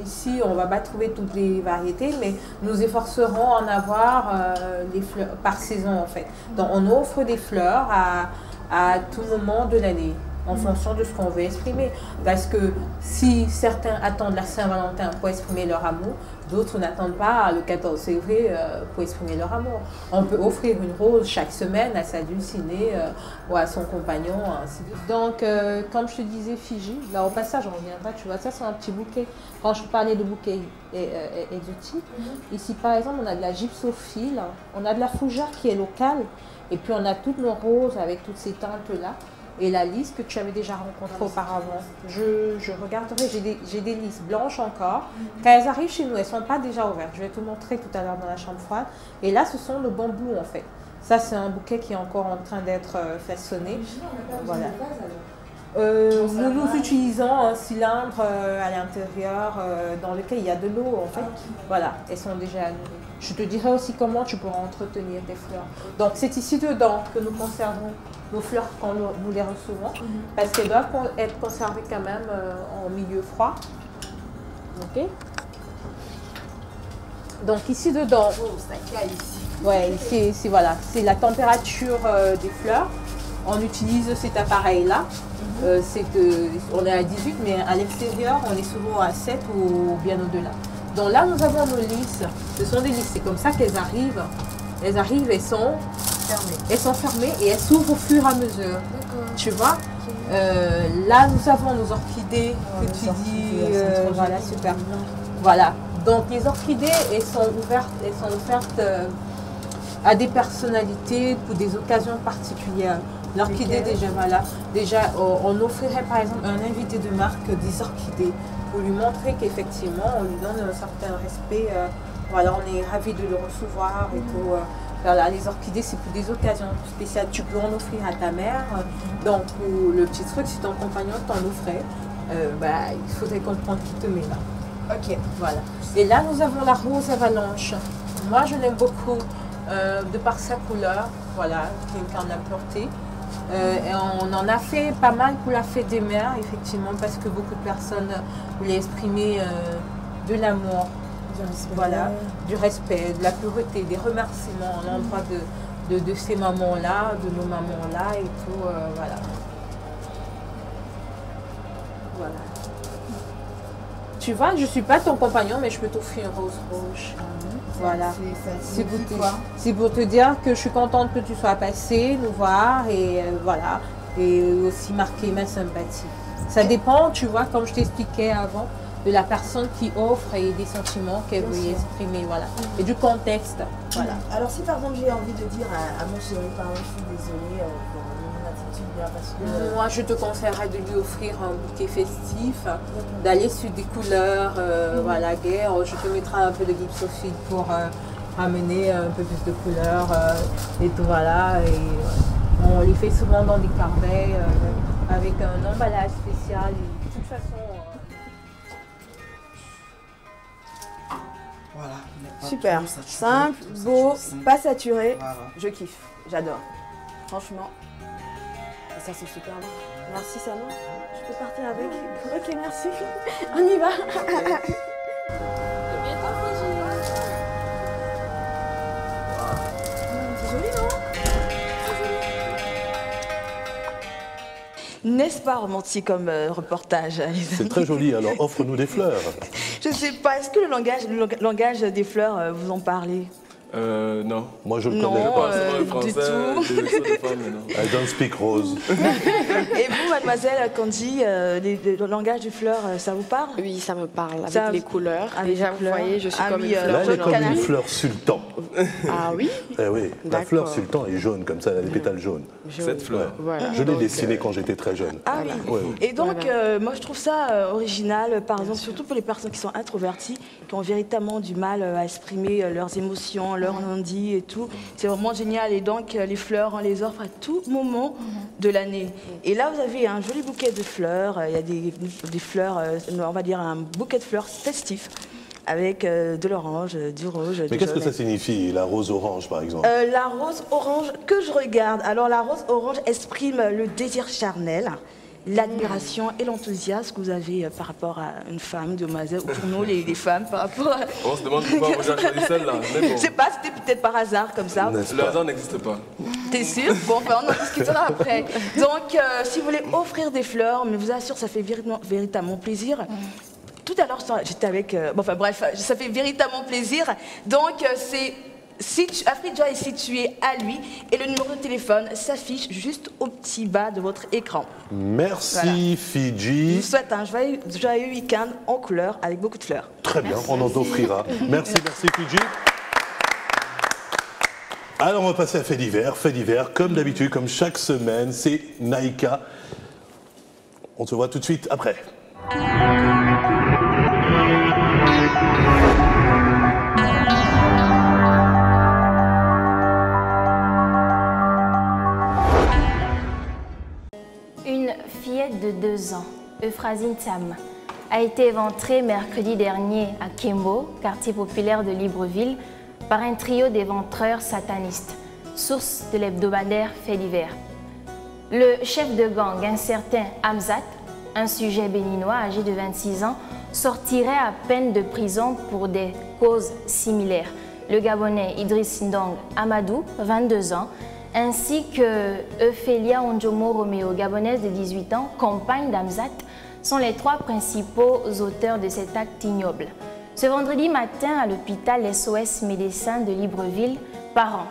ici, on ne va pas trouver toutes les variétés, mais nous efforcerons en avoir les fleurs par saison en fait. Donc on offre des fleurs à tout moment de l'année. en fonction de ce qu'on veut exprimer. Parce que si certains attendent la Saint-Valentin pour exprimer leur amour, d'autres n'attendent pas le 14 février pour exprimer leur amour. On peut offrir une rose chaque semaine à sa dulcinée ou à son compagnon, ainsi de suite. Donc, comme je te disais, Fiji, là au passage, on reviendra, tu vois, ça c'est un petit bouquet. Quand je parlais de bouquets exotiques, ici par exemple, on a de la gypsophile, on a de la fougère qui est locale, et puis on a toutes nos roses avec toutes ces teintes-là. Et la liste que tu avais déjà rencontrée auparavant, je regarderai, j'ai des listes blanches encore. Quand elles arrivent chez nous, elles ne sont pas déjà ouvertes. Je vais te montrer tout à l'heure dans la chambre froide. Et là, ce sont le bambou en fait. Ça, c'est un bouquet qui est encore en train d'être façonné. Voilà. Nous utilisons un cylindre à l'intérieur dans lequel il y a de l'eau en fait. Voilà, elles sont déjà à nous. Je te dirai aussi comment tu pourras entretenir tes fleurs. Donc c'est ici dedans que nous conservons nos fleurs quand nous les recevons, parce qu'elles doivent être conservées quand même en milieu froid. Ok. Donc ici dedans, ouais, c'est voilà, c'est la température des fleurs. On utilise cet appareil-là. On est à 18, mais à l'extérieur, on est souvent à 7 ou bien au-delà. Donc là, nous avons nos lisses. Ce sont des lisses. C'est comme ça qu'elles arrivent. Elles arrivent, elles sont fermées. Elles sont fermées et elles s'ouvrent au fur et à mesure. Tu vois, là, nous avons nos orchidées que tu dis. Voilà, super. Voilà. Donc les orchidées, elles sont offertes à des personnalités pour des occasions particulières. L'orchidée, déjà, voilà. Déjà, on offrirait par exemple à un invité de marque des orchidées pour lui montrer qu'effectivement, on lui donne un certain respect. Voilà, on est ravis de le recevoir et tout. Voilà, les orchidées, c'est pour des occasions spéciales. Tu peux en offrir à ta mère. Donc, le petit truc, si ton compagnon t'en offrait, il faudrait comprendre qui te met là. Ok, voilà. Et là, nous avons la rose avalanche. Moi, je l'aime beaucoup de par sa couleur. Voilà, quelqu'un l'a portée. Et on en a fait pas mal pour la fête des mères, effectivement, parce que beaucoup de personnes voulaient exprimer de l'amour, voilà, du respect, de la pureté, des remerciements à l'endroit de ces mamans-là, de nos mamans-là et tout, voilà. Voilà. Tu vois, je ne suis pas ton compagnon, mais je peux t'offrir une rose rouge. Voilà. C'est pour te dire que je suis contente que tu sois passé nous voir et voilà. Et aussi marquer ma sympathie. Ça dépend, tu vois, comme je t'expliquais avant, de la personne qui offre et des sentiments qu'elle veut exprimer, voilà. Et du contexte, voilà. Alors si par exemple j'ai envie de dire à mon chéri, par exemple, je suis désolée pour mon attitude, parce que... Moi, je te conseillerais de lui offrir un bouquet festif, d'aller sur des couleurs, voilà, guerre. Je te mettrai un peu de gypsophile pour amener un peu plus de couleurs et tout, voilà. Et on les fait souvent dans des carnets avec un emballage spécial. Et de toute façon... Voilà. Super, simple, beau, pas saturé. Voilà. Je kiffe, j'adore. Franchement, ça c'est super bon. Merci Salon. Je peux partir avec? Ok, merci. On y va. C'est joli, non? N'est-ce pas romantique comme reportage? C'est très joli, alors offre-nous des fleurs. Je ne sais pas, est-ce que le langage des fleurs, vous en parlez? Non. Moi, je le connais pas. Du tout. I don't speak rose. Et vous, mademoiselle Candy, le langage des fleurs, ça vous parle? Oui, ça me parle, avec les couleurs. Déjà, vous voyez, je suis comme une fleur. Là, elle est comme une fleur sultan. Ah oui? Eh oui, la fleur sultan est jaune, comme ça, elle a les pétales jaunes. Cette fleur. Voilà. Je l'ai dessinée quand j'étais très jeune. Ah oui. Oui. Et donc, moi, je trouve ça original, par exemple, surtout pour les personnes qui sont introverties, qui ont véritablement du mal à exprimer leurs émotions, leurs non-dits et tout. C'est vraiment génial. Et donc, les fleurs, on les offre à tout moment de l'année. Et là, vous avez un joli bouquet de fleurs. Il y a des fleurs, on va dire un bouquet de fleurs festif, avec de l'orange, du rouge. Mais qu'est-ce que ça signifie, la rose orange, par exemple? La rose orange que je regarde. Alors, la rose orange exprime le désir charnel. l'admiration et l'enthousiasme que vous avez par rapport à une femme, demoiselle, ou pour nous les femmes, par rapport à... On se demande pourquoi vous avez choisi celle-là. Bon. Je sais pas, c'était peut-être par hasard comme ça. Le hasard n'existe pas. T'es sûr? Bon, enfin, on en discutera après. Donc, si vous voulez offrir des fleurs, mais je vous assure, ça fait véritablement plaisir. Tout à l'heure, j'étais avec... enfin bref, ça fait véritablement plaisir. Donc, c'est... Afrique Joy est situé à lui et le numéro de téléphone s'affiche juste au petit bas de votre écran. Merci voilà. Fidji. Je vous souhaite un joyeux week-end en couleur avec beaucoup de fleurs. Très bien, merci. On en offrira. Merci Fidji. Alors on va passer à fait divers. Fait divers, comme d'habitude, comme chaque semaine, c'est Naïka. On se voit tout de suite après. De 2 ans, Euphrasine Tam, a été éventrée mercredi dernier à Kembo, quartier populaire de Libreville, par un trio d'éventreurs satanistes, source de l'hebdomadaire Fait divers. Le chef de gang, un certain Hamzat, un sujet béninois âgé de 26 ans, sortirait à peine de prison pour des causes similaires. Le Gabonais Idriss Ndong Amadou, 22 ans, ainsi que Euphélia Onjomo Romeo, gabonaise de 18 ans, compagne d'Hamzat, sont les 3 principaux auteurs de cet acte ignoble. Ce vendredi matin, à l'hôpital SOS Médecins de Libreville, parents,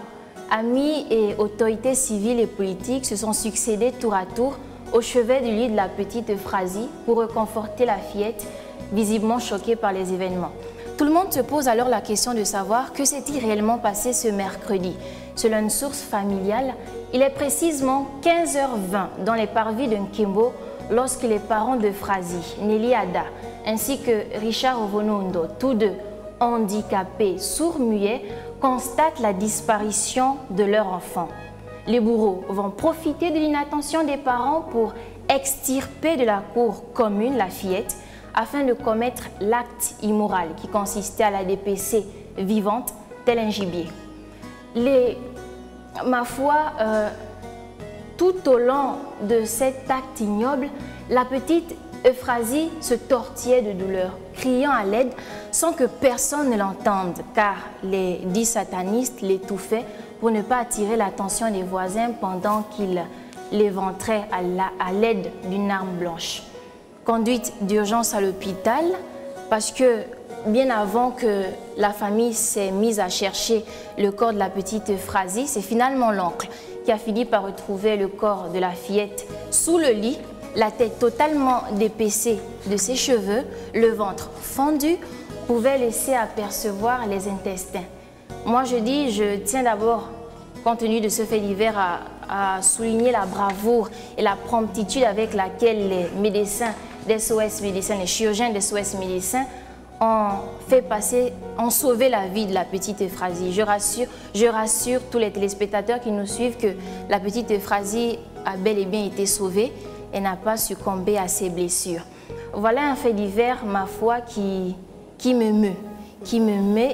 amis et autorités civiles et politiques se sont succédés tour à tour au chevet du lit de la petite Euphrasie pour réconforter la fillette, visiblement choquée par les événements. Tout le monde se pose alors la question de savoir que s'est-il réellement passé ce mercredi. Selon une source familiale, il est précisément 15h20 dans les parvis de Nkembo lorsque les parents d'Euphrasie, Nelly Ada, ainsi que Richard Ovonundo, tous deux handicapés, sourds-muets, constatent la disparition de leur enfant. Les bourreaux vont profiter de l'inattention des parents pour extirper de la cour commune la fillette afin de commettre l'acte immoral qui consistait à la dépécer vivante tel un gibier. Ma foi, tout au long de cet acte ignoble, la petite Euphrasie se tortillait de douleur, criant à l'aide sans que personne ne l'entende, car les 10 satanistes l'étouffaient pour ne pas attirer l'attention des voisins pendant qu'ils l'éventraient à l'aide d'une arme blanche. Conduite d'urgence à l'hôpital, parce que bien avant que la famille s'est mise à chercher le corps de la petite Euphrasie, c'est finalement l'oncle qui a fini par retrouver le corps de la fillette sous le lit, la tête totalement dépecée de ses cheveux, le ventre fendu, pouvait laisser apercevoir les intestins. Moi je tiens d'abord, compte tenu de ce fait divers, à souligner la bravoure et la promptitude avec laquelle les médecins d'SOS Médecins, les chirurgiens d'SOS Médecins ont sauvé la vie de la petite Euphrasie. Je rassure tous les téléspectateurs qui nous suivent que la petite Euphrasie a bel et bien été sauvée et n'a pas succombé à ses blessures. Voilà un fait divers, ma foi, qui me meut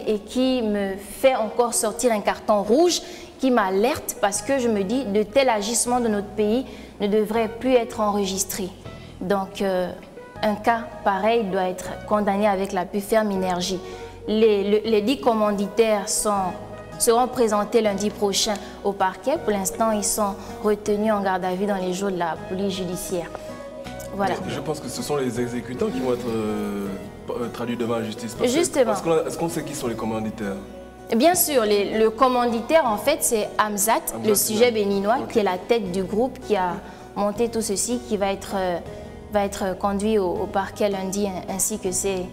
et qui me fait encore sortir un carton rouge, qui m'alerte parce que je me dis de tels agissements de notre pays ne devraient plus être enregistrés. Donc, un cas pareil doit être condamné avec la plus ferme énergie. Les 10 commanditaires seront présentés lundi prochain au parquet. Pour l'instant, ils sont retenus en garde à vue dans les jours de la police judiciaire. Voilà. Je pense que ce sont les exécutants qui vont être traduits devant la justice. Justement. Est-ce qu'on sait qui sont les commanditaires? Bien sûr, le commanditaire, en fait, c'est Hamzat, le sujet béninois, qui est la tête du groupe qui a monté tout ceci, qui va être conduit au parquet lundi, ainsi que ses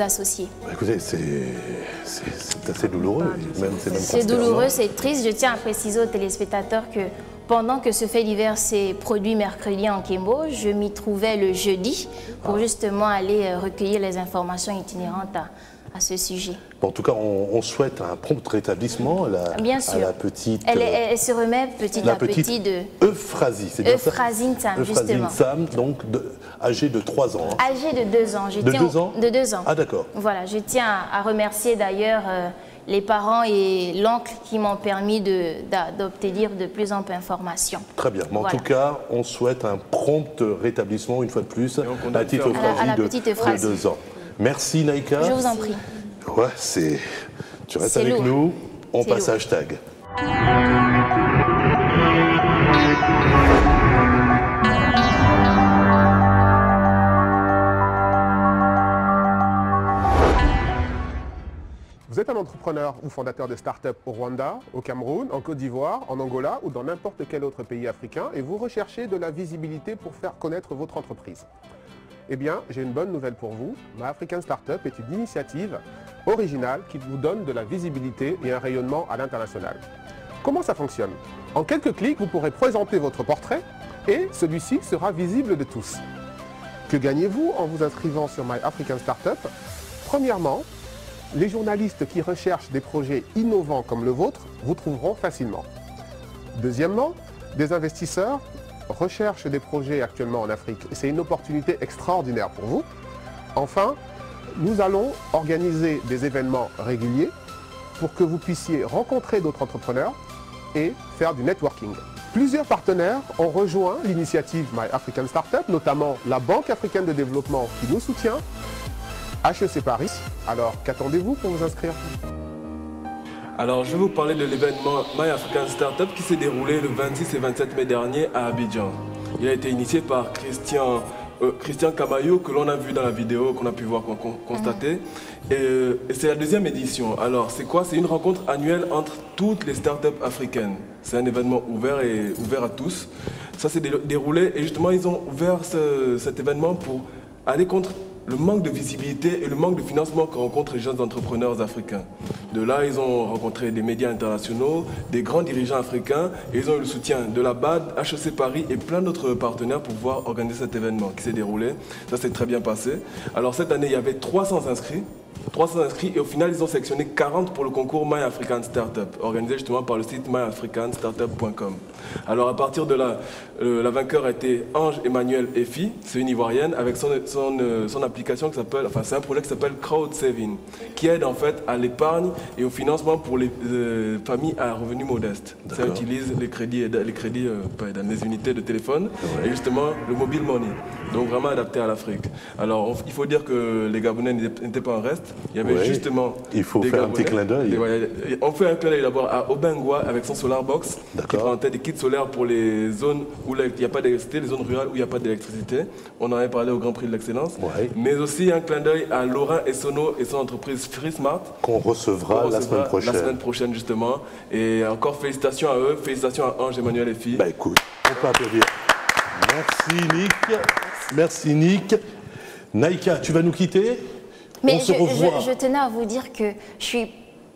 associés. Écoutez, c'est assez douloureux. C'est douloureux, c'est triste. Je tiens à préciser aux téléspectateurs que pendant que ce fait divers s'est produit mercredi en Kembo, je m'y trouvais le jeudi pour justement aller recueillir les informations itinérentes à ce sujet. Bon, en tout cas, on souhaite un prompt rétablissement à la petite... Elle se remet petit à petit de... Euphrasie, c'est bien ça? Euphrasine Tam, justement. Euphrasine Tam, donc âgée de 3 ans. Âgée de 2 ans. De 2 ans? De 2 ans. Ah, d'accord. Voilà, je tiens à remercier d'ailleurs les parents et l'oncle qui m'ont permis d'obtenir de plus amples informations. Très bien. Mais en tout cas, on souhaite un prompt rétablissement, une fois de plus, à la petite Euphrasie de 2 ans. Merci Naïka. Je vous en prie. Ouais, c'est... Tu restes avec nous, on passe à hashtag. Vous êtes un entrepreneur ou fondateur de start-up au Rwanda, au Cameroun, en Côte d'Ivoire, en Angola ou dans n'importe quel autre pays africain et vous recherchez de la visibilité pour faire connaître votre entreprise. Eh bien, j'ai une bonne nouvelle pour vous. My African Startup est une initiative originale qui vous donne de la visibilité et un rayonnement à l'international. Comment ça fonctionne? En quelques clics, vous pourrez présenter votre portrait et celui-ci sera visible de tous. Que gagnez-vous en vous inscrivant sur My African Startup? Premièrement, les journalistes qui recherchent des projets innovants comme le vôtre vous trouveront facilement. Deuxièmement, des investisseurs recherchent des projets actuellement en Afrique. C'est une opportunité extraordinaire pour vous. Enfin, nous allons organiser des événements réguliers pour que vous puissiez rencontrer d'autres entrepreneurs et faire du networking. Plusieurs partenaires ont rejoint l'initiative My African Startup, notamment la Banque africaine de développement qui nous soutient, HEC Paris. Alors, qu'attendez-vous pour vous inscrire? Alors, je vais vous parler de l'événement My African Startup qui s'est déroulé le 26 et 27 mai dernier à Abidjan. Il a été initié par Christian Camayo, que l'on a vu dans la vidéo, qu'on a pu voir, constater. Et c'est la 2e édition. Alors, c'est quoi? C'est une rencontre annuelle entre toutes les startups africaines. C'est un événement ouvert à tous. Ça s'est déroulé et justement, ils ont ouvert cet événement pour aller contre le manque de visibilité et le manque de financement que rencontrent les jeunes entrepreneurs africains. De là, ils ont rencontré des médias internationaux, des grands dirigeants africains et ils ont eu le soutien de la BAD, HEC Paris et plein d'autres partenaires pour pouvoir organiser cet événement qui s'est déroulé. Ça s'est très bien passé. Alors cette année, il y avait 300 inscrits. Et au final, ils ont sélectionné 40 pour le concours My African Startup, organisé justement par le site myafricanstartup.com. Alors à partir de là, la vainqueur a été Ange Emmanuel Efi, c'est une Ivoirienne, avec son application qui s'appelle, enfin c'est un projet qui s'appelle Crowd Saving, qui aide en fait à l'épargne et au financement pour les familles à revenus modestes. Ça utilise les crédits, les unités de téléphone et justement le mobile money, donc vraiment adapté à l'Afrique. Alors il faut dire que les Gabonais n'étaient pas en reste. Il y avait justement. Il faut faire un petit clin d'œil. On fait un clin d'œil d'abord à Obengwa avec son Solar Box, qui présentait des kits solaires pour les zones où il n'y a pas d'électricité, les zones rurales où il n'y a pas d'électricité. On en avait parlé au Grand Prix de l'Excellence. Mais aussi un clin d'œil à Laurent Essono et son entreprise FreeSmart. Qu'on recevra la semaine prochaine. La semaine prochaine, justement. Et encore félicitations à eux, félicitations à Ange Emmanuel et filles. Bah écoute, on peut applaudir. Merci Nick. Merci Nick. Naïka, tu vas nous quitter? Mais je tenais à vous dire que je suis,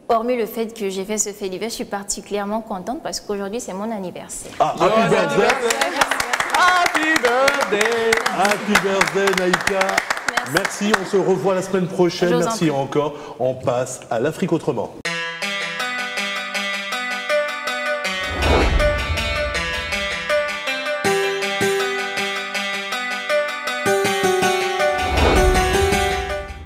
hormis le fait que j'ai fait ce fait divers, je suis particulièrement contente parce qu'aujourd'hui c'est mon anniversaire. Ah, happy birthday! Happy birthday! Happy birthday Naïka! Merci, on se revoit la semaine prochaine. Merci encore. On passe à l'Afrique autrement.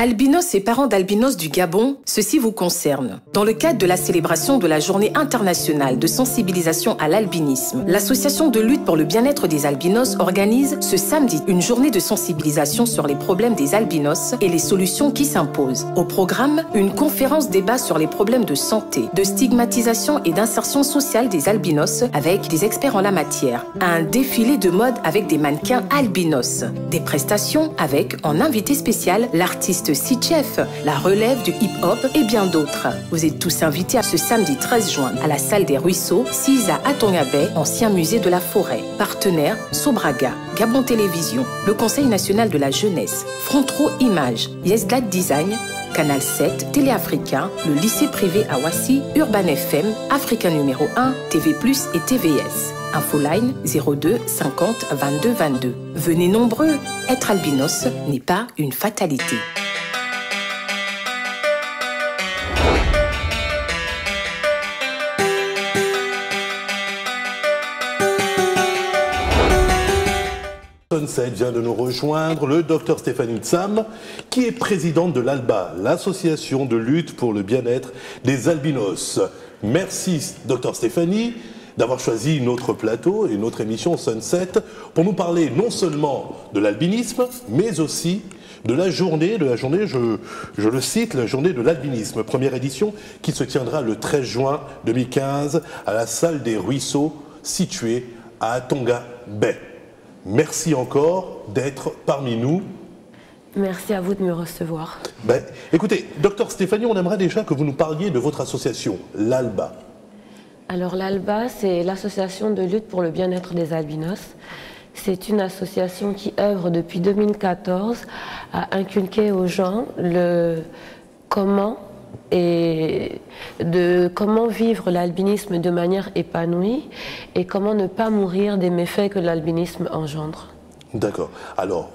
Albinos et parents d'albinos du Gabon, ceci vous concerne. Dans le cadre de la célébration de la Journée internationale de sensibilisation à l'albinisme, l'association de lutte pour le bien-être des albinos organise ce samedi une journée de sensibilisation sur les problèmes des albinos et les solutions qui s'imposent. Au programme, une conférence débat sur les problèmes de santé, de stigmatisation et d'insertion sociale des albinos avec des experts en la matière. Un défilé de mode avec des mannequins albinos. Des prestations avec, en invité spécial, l'artiste C-Chef, la relève du hip-hop et bien d'autres. Vous êtes tous invités à ce samedi 13 juin à la salle des Ruisseaux, 6 à Atonga Bay, ancien musée de la forêt. Partenaires Sobraga, Gabon Télévision, le Conseil national de la jeunesse, Frontro Images, Yesglad Design, Canal 7, Télé Africain, le lycée privé à Ouassi, Urban FM, Africain numéro 1, TV+, et TVS. Infoline 02 50 22 22. Venez nombreux, être albinos n'est pas une fatalité. Sunset vient de nous rejoindre, le docteur Stéphanie Tsam, qui est présidente de l'ALBA, l'association de lutte pour le bien-être des albinos. Merci, docteur Stéphanie, d'avoir choisi notre plateau et notre émission Sunset pour nous parler non seulement de l'albinisme, mais aussi de la journée, je le cite, la journée de l'albinisme, première édition qui se tiendra le 13 juin 2015 à la salle des Ruisseaux située à Tonga Bay. Merci encore d'être parmi nous. Merci à vous de me recevoir. Écoutez, docteur Stéphanie, on aimerait déjà que vous nous parliez de votre association, l'ALBA. Alors l'ALBA, c'est l'association de lutte pour le bien-être des albinos. C'est une association qui œuvre depuis 2014 à inculquer aux gens comment vivre l'albinisme de manière épanouie et comment ne pas mourir des méfaits que l'albinisme engendre. D'accord. Alors,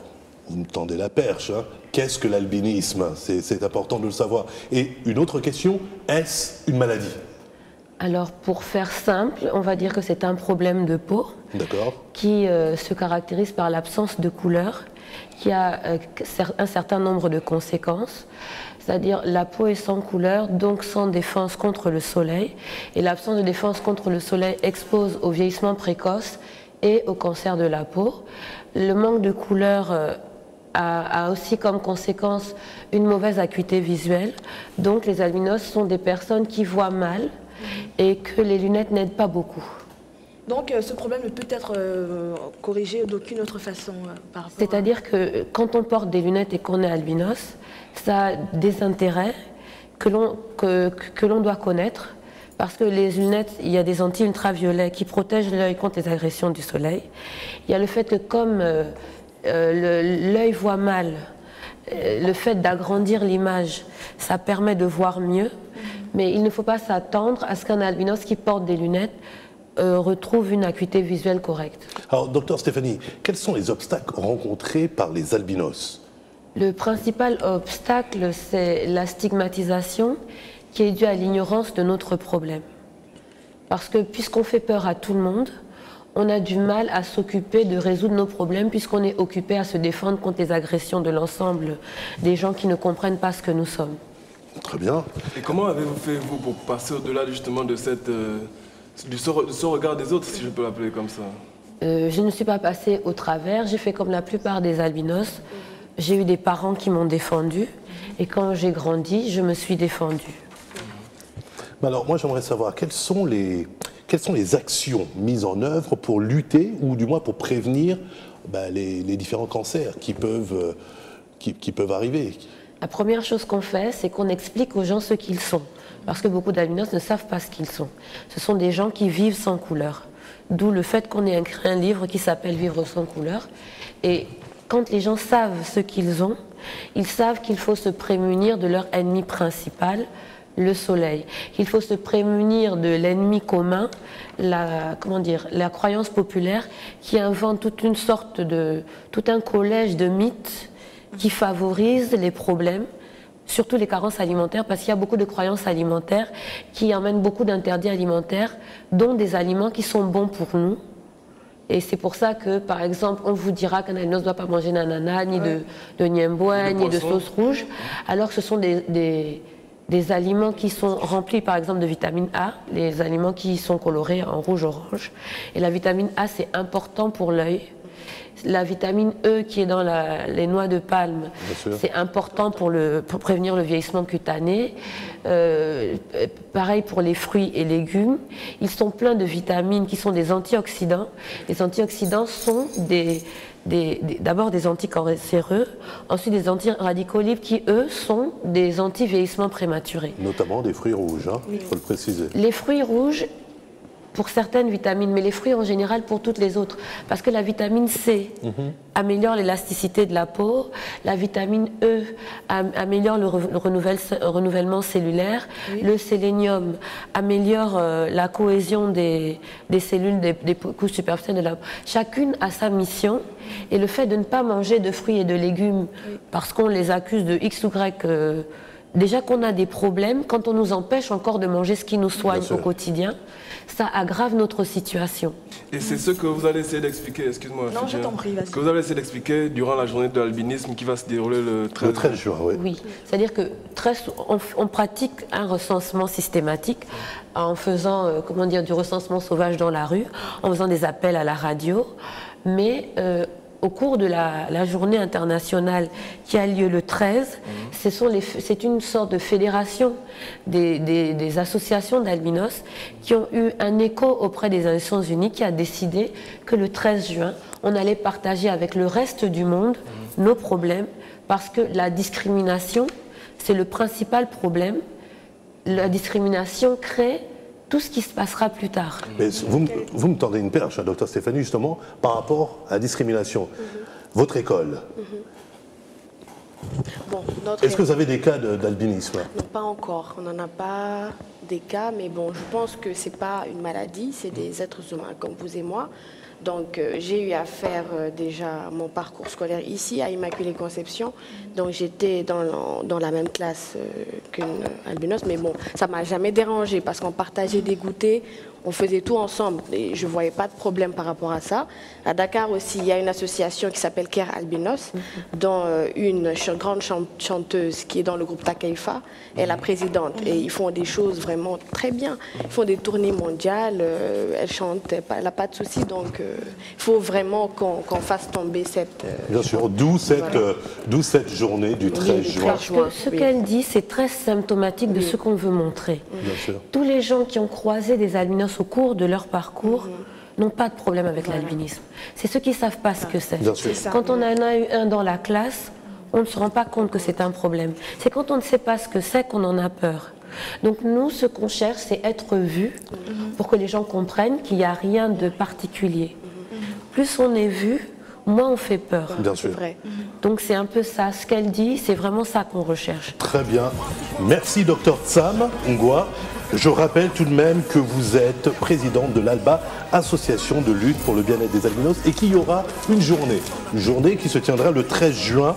vous me tendez la perche, hein. Qu'est-ce que l'albinisme? C'est important de le savoir. Et une autre question, est-ce une maladie? Alors, pour faire simple, on va dire que c'est un problème de peau qui se caractérise par l'absence de couleur, qui a un certain nombre de conséquences. C'est-à-dire la peau est sans couleur, donc sans défense contre le soleil. Et l'absence de défense contre le soleil expose au vieillissement précoce et au cancer de la peau. Le manque de couleur a aussi comme conséquence une mauvaise acuité visuelle. Donc les albinos sont des personnes qui voient mal et que les lunettes n'aident pas beaucoup. Donc ce problème ne peut être corrigé d'aucune autre façon par rapport C'est-à-dire que quand on porte des lunettes et qu'on est albinos, ça a des intérêts que l'on doit connaître, parce que les lunettes, il y a des anti-ultraviolets qui protègent l'œil contre les agressions du soleil. Il y a le fait que comme l'œil voit mal, le fait d'agrandir l'image, ça permet de voir mieux, mais il ne faut pas s'attendre à ce qu'un albinos qui porte des lunettes retrouve une acuité visuelle correcte. Alors, docteur Stéphanie, quels sont les obstacles rencontrés par les albinos? Le principal obstacle, c'est la stigmatisation qui est due à l'ignorance de notre problème. Parce que puisqu'on fait peur à tout le monde, on a du mal à s'occuper de résoudre nos problèmes puisqu'on est occupé à se défendre contre les agressions de l'ensemble des gens qui ne comprennent pas ce que nous sommes. Très bien. Et comment avez-vous fait, vous, pour passer au-delà justement de ce regard des autres, si je peux l'appeler comme ça? Je ne suis pas passée au travers, j'ai fait comme la plupart des albinos. J'ai eu des parents qui m'ont défendue et quand j'ai grandi, je me suis défendue. Alors moi j'aimerais savoir quelles sont les actions mises en œuvre pour lutter ou du moins pour prévenir les différents cancers qui peuvent arriver. La première chose qu'on fait, c'est qu'on explique aux gens ce qu'ils sont. Parce que beaucoup d'albinos ne savent pas ce qu'ils sont. Ce sont des gens qui vivent sans couleur. D'où le fait qu'on ait écrit un livre qui s'appelle « Vivre sans couleur ». Et quand les gens savent ce qu'ils ont, ils savent qu'il faut se prémunir de leur ennemi principal, le soleil. Qu'il faut se prémunir de l'ennemi commun, la croyance populaire qui invente tout un collège de mythes qui favorisent les problèmes, surtout les carences alimentaires, parce qu'il y a beaucoup de croyances alimentaires qui emmènent beaucoup d'interdits alimentaires, dont des aliments qui sont bons pour nous. Et c'est pour ça que, par exemple, on vous dira qu'un albinos ne doit pas manger d'ananas, ni de niembois, ni de sauce rouge, alors que ce sont des aliments qui sont remplis, par exemple, de vitamine A, les aliments qui sont colorés en rouge-orange. Et la vitamine A, c'est important pour l'œil. La vitamine E qui est dans les noix de palme, c'est important pour prévenir le vieillissement cutané. Pareil pour les fruits et légumes. Ils sont pleins de vitamines qui sont des antioxydants. Les antioxydants sont d'abord des anticancéreux, ensuite des antiradicaux libres qui, eux, sont des anti-vieillissement prématuré. Notamment des fruits rouges, il faut le préciser. Les fruits rouges, pour certaines vitamines, mais les fruits en général pour toutes les autres. Parce que la vitamine C améliore l'élasticité de la peau, la vitamine E améliore le renouvellement cellulaire, le sélénium améliore la cohésion des cellules des couches superficielles de la peau. Chacune a sa mission et le fait de ne pas manger de fruits et de légumes parce qu'on les accuse de X ou Y déjà qu'on a des problèmes, quand on nous empêche encore de manger ce qui nous soigne au quotidien, ça aggrave notre situation. Et c'est ce que vous allez essayer d'expliquer, excuse-moi. Non, je t'en prie, vas-y. Que vous allez essayer d'expliquer durant la journée de l'albinisme qui va se dérouler le 13, le 13 juin. Oui, oui. C'est-à-dire que on pratique un recensement systématique en faisant comment dire, du recensement sauvage dans la rue, en faisant des appels à la radio, mais au cours de la journée internationale qui a lieu le 13, c'est une sorte de fédération des associations d'albinos qui ont eu un écho auprès des Nations Unies qui a décidé que le 13 juin, on allait partager avec le reste du monde nos problèmes parce que la discrimination, c'est le principal problème. La discrimination crée tout ce qui se passera plus tard. Mais vous me tendez une perche, docteur Stéphanie, justement, par rapport à la discrimination. Votre école, bon, est-ce que vous avez des cas d'albinisme? Non, pas encore. On n'en a pas des cas, mais bon, je pense que ce n'est pas une maladie, c'est des êtres humains comme vous et moi. Donc, j'ai eu à faire déjà mon parcours scolaire ici, à Immaculée Conception. Donc, j'étais dans la même classe qu'une albinos. Mais bon, ça ne m'a jamais dérangé parce qu'on partageait des goûters, on faisait tout ensemble. Et je ne voyais pas de problème par rapport à ça. À Dakar aussi, il y a une association qui s'appelle Care Albinos, dont une grande chanteuse qui est dans le groupe Takeifa est la présidente. Et ils font des choses vraiment très bien. Ils font des tournées mondiales, elle chante, elle n'a pas de souci. Donc, il faut vraiment qu'on fasse tomber cette... Bien sûr, d'où cette journée du 13 juin. Ce qu'elle dit, c'est très symptomatique de ce qu'on veut montrer. Bien sûr. Tous les gens qui ont croisé des albinos au cours de leur parcours n'ont pas de problème avec l'albinisme. C'est ceux qui ne savent pas ce que c'est. Quand on en a eu un dans la classe, on ne se rend pas compte que c'est un problème. C'est quand on ne sait pas ce que c'est qu'on en a peur. Donc nous, ce qu'on cherche, c'est être vu pour que les gens comprennent qu'il n'y a rien de particulier. Plus on est vu, moins on fait peur. Bien sûr. Donc c'est un peu ça. Ce qu'elle dit, c'est vraiment ça qu'on recherche. Très bien. Merci, docteur Tsam Ngwa. Je rappelle tout de même que vous êtes présidente de l'ALBA, association de lutte pour le bien-être des albinos, et qu'il y aura une journée qui se tiendra le 13 juin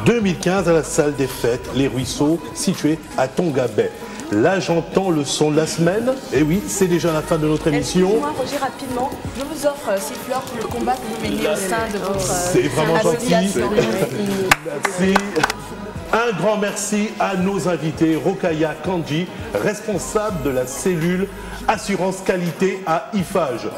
2015 à la salle des fêtes Les Ruisseaux, située à Tonga Bay. Là, j'entends le son de la semaine. Et oui, c'est déjà la fin de notre émission. Excusez-moi, Roger, rapidement, je vous offre ces fleurs pour le combat que vous menez au sein de votre C'est vraiment gentil. Merci. Un grand merci à nos invités, Rokaya Kandji, responsable de la cellule Assurance Qualité à IFAGE,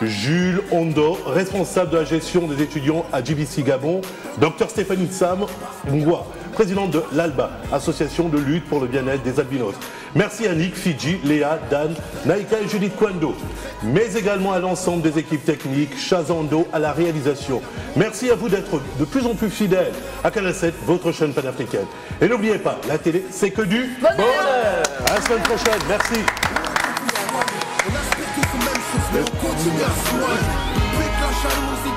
Jules Ondo, responsable de la gestion des étudiants à JBC Gabon, Dr Stéphanie Tsam Ngwa, présidente de l'ALBA, association de lutte pour le bien-être des albinos. Merci à Nick, Fidji, Léa, Dan, Naïka et Judith Kwando, mais également à l'ensemble des équipes techniques, Chazando à la réalisation. Merci à vous d'être de plus en plus fidèles à Canal 7, votre chaîne panafricaine. Et n'oubliez pas, la télé, c'est que du bonheur. À la semaine prochaine, merci. On continue à soigner, avec la jalousie